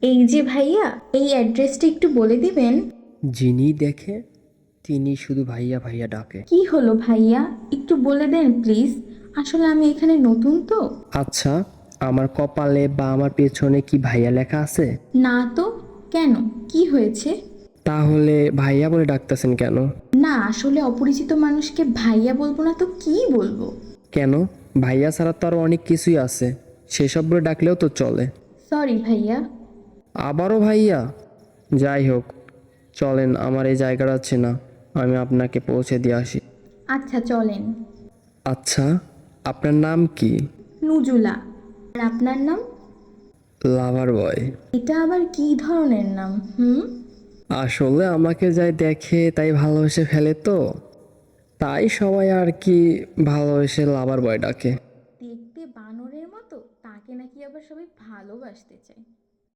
এই যে ভাইয়া, এই অ্যাড্রেসটা একটু বলে দিবেন? যিনি দেখে তিনি শুধু ভাইয়া ভাইয়া ডাকে। কি হলো ভাইয়া, একটু বলে দেন প্লিজ। আসলে আমি এখানে নতুন তো। আচ্ছা, আমার কপালে বা আমার পেছনে কি ভাইয়া লেখা আছে? না তো। কেন, কি হয়েছে? তাহলে ভাইয়া বলে ডাকতেছেন কেন? না, আসলে অপরিচিত মানুষকে ভাইয়া বলবো না তো কি বলবো। কেন? ভাইয়া ছাড়া তো আরো অনেক কিছুই আছে, সেসব বলে ডাকলেও তো চলে। সরি ভাইয়া। আবারও ভাইয়া? যাই হোক, চলেন, আমার এই জায়গাটা চেনা, আমি আপনাকে পৌঁছে দিয়ে আসি। আচ্ছা চলেন। আচ্ছা, আপনার নাম কি? নুজুলা। আর আপনার নাম? লাভার বয়। এটা আবার কি ধরনের নাম? হুম। আসলে আমাকে যাই দেখে তাই ভালোবেসে ফেলে তো, তাই সবাই আর কি ভালোবেসে লাভার বয় ডাকে। দেখতে বানরের মতো, তাকে নাকি আবার সবাই ভালোবাসতে চায়।